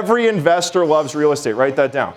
Every investor loves real estate. Write that down.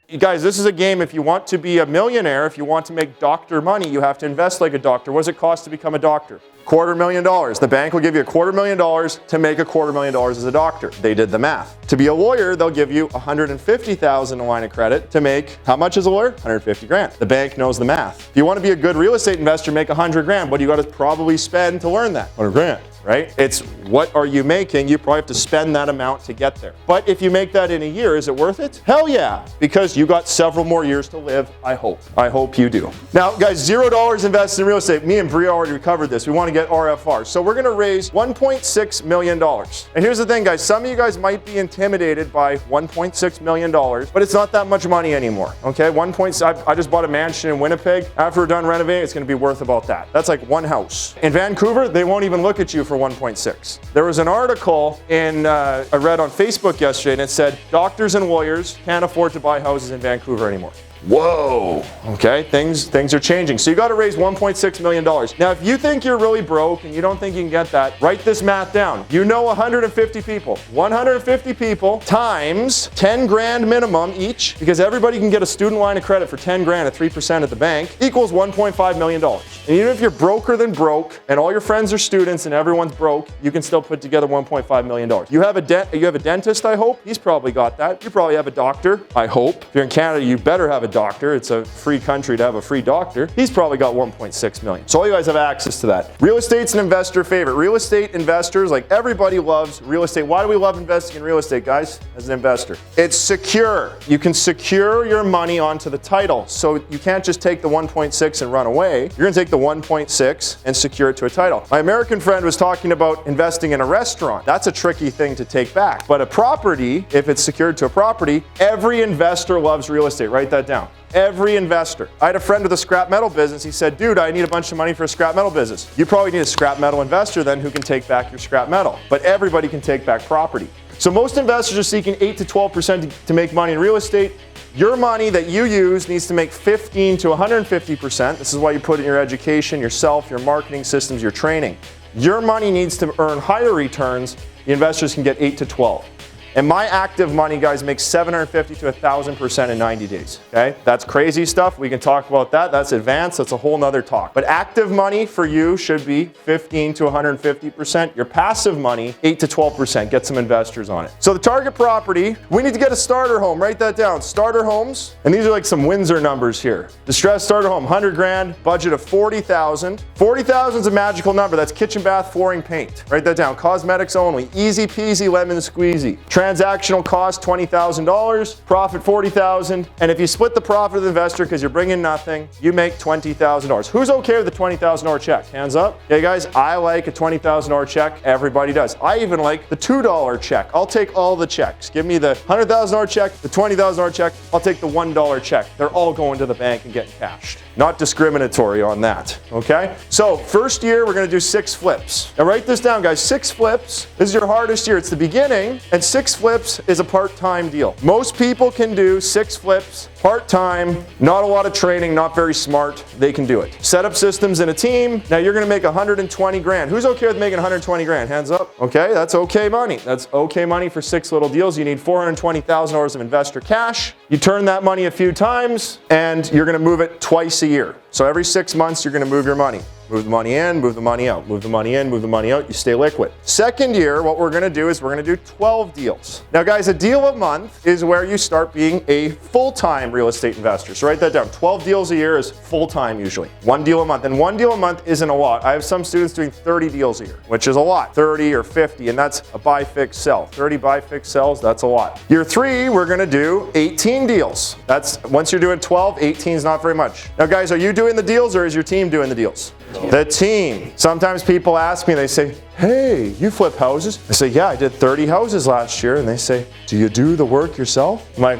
You guys, this is a game. If you want to be a millionaire, if you want to make doctor money, you have to invest like a doctor. What does it cost to become a doctor? $250,000. The bank will give you $250,000 to make $250,000 as a doctor. They did the math. To be a lawyer, they'll give you $150,000 a line of credit to make, how much as a lawyer? 150 grand. The bank knows the math. If you want to be a good real estate investor, make 100 grand. What do you got to probably spend to learn that? 100 grand. Right? It's what are you making? You probably have to spend that amount to get there. But if you make that in a year, is it worth it? Hell yeah, because you got several more years to live, I hope. I hope you do. Now, guys, $0 invested in real estate. Me and Bria already covered this. We want to get RFR. So we're going to raise $1.6 million. And here's the thing, guys. Some of you guys might be intimidated by $1.6 million, but it's not that much money anymore. Okay? I just bought a mansion in Winnipeg. After we're done renovating, it's going to be worth about that. That's like one house. In Vancouver, they won't even look at you for 1.6. There was an article I read on Facebook yesterday, and it said doctors and lawyers can't afford to buy houses in Vancouver anymore. Whoa, okay, things are changing. So you got to raise $1.6 million. Now, if you think you're really broke and you don't think you can get that, write this math down. You know 150 people. 150 people times 10 grand minimum each, because everybody can get a student line of credit for 10 grand at 3% at the bank, equals $1.5 million. And even if you're broker than broke and all your friends are students and everyone's broke, you can still put together $1.5 million. You have a dentist, I hope. He's probably got that. You probably have a doctor, I hope. If you're in Canada, you better have a doctor. It's a free country to have a free doctor. He's probably got 1.6 million. So all you guys have access to that. Real estate's an investor favorite. Real estate investors, like everybody loves real estate. Why do we love investing in real estate, guys, as an investor? It's secure. You can secure your money onto the title. So you can't just take the 1.6 and run away. You're gonna take the 1.6 and secure it to a title. My American friend was talking about investing in a restaurant. That's a tricky thing to take back. But a property, if it's secured to a property, every investor loves real estate. Write that down. Every investor. I had a friend with a scrap metal business. He said, dude, I need a bunch of money for a scrap metal business. You probably need a scrap metal investor then who can take back your scrap metal. But everybody can take back property. So most investors are seeking 8 to 12% to make money in real estate. Your money that you use needs to make 15 to 150%. This is why you put in your education, yourself, your marketing systems, your training. Your money needs to earn higher returns. The investors can get 8 to 12. And my active money, guys, makes 750 to 1,000% in 90 days, okay? That's crazy stuff. We can talk about that. That's advanced. That's a whole nother talk. But active money for you should be 15 to 150%. Your passive money, 8 to 12%. Get some investors on it. So the target property, we need to get a starter home. Write that down. Starter homes, and these are like some Windsor numbers here. Distressed starter home, 100 grand, budget of 40,000. 40,000 is a magical number. That's kitchen, bath, flooring, paint. Write that down. Cosmetics only. Easy peasy, lemon squeezy. Transactional cost $20,000, profit $40,000, and if you split the profit with the investor because you're bringing nothing, you make $20,000. Who's okay with a $20,000 check? Hands up. Okay, guys, I like a $20,000 check. Everybody does. I even like the $2 check. I'll take all the checks. Give me the $100,000 check, the $20,000 check. I'll take the $1 check. They're all going to the bank and getting cashed. Not discriminatory on that, okay? So first year, we're gonna do 6 flips. Now write this down, guys. 6 flips. This is your hardest year. It's the beginning, and 6 flips is a part-time deal. Most people can do 6 flips, part-time, not a lot of training, not very smart. They can do it. Set up systems in a team. Now you're gonna make 120 grand. Who's okay with making 120 grand? Hands up. Okay, that's okay money. That's okay money for 6 little deals. You need $420,000 of investor cash. You turn that money a few times, and you're gonna move it twice a year. So every 6 months, you're gonna move your money. Move the money in, move the money out, move the money in, move the money out, you stay liquid. Second year, what we're gonna do is we're gonna do 12 deals. Now guys, a deal a month is where you start being a full-time real estate investor. So write that down. 12 deals a year is full-time usually. 1 deal a month, and 1 deal a month isn't a lot. I have some students doing 30 deals a year, which is a lot, 30 or 50, and that's a buy, fix, sell. 30 buy, fix, sells, that's a lot. Year 3, we're gonna do 18 deals. That's, once you're doing 12, 18 is not very much. Now guys, are you doing the deals or is your team doing the deals? The team. Sometimes people ask me, they say, hey, you flip houses? I say, yeah, I did 30 houses last year. And they say, do you do the work yourself? I'm like,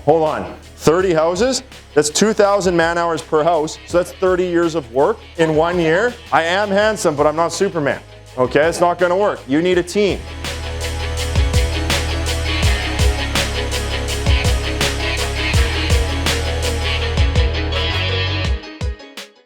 hold on, 30 houses? That's 2,000 man hours per house. So that's 30 years of work in 1 year. I am handsome, but I'm not Superman. Okay, it's not gonna work. You need a team.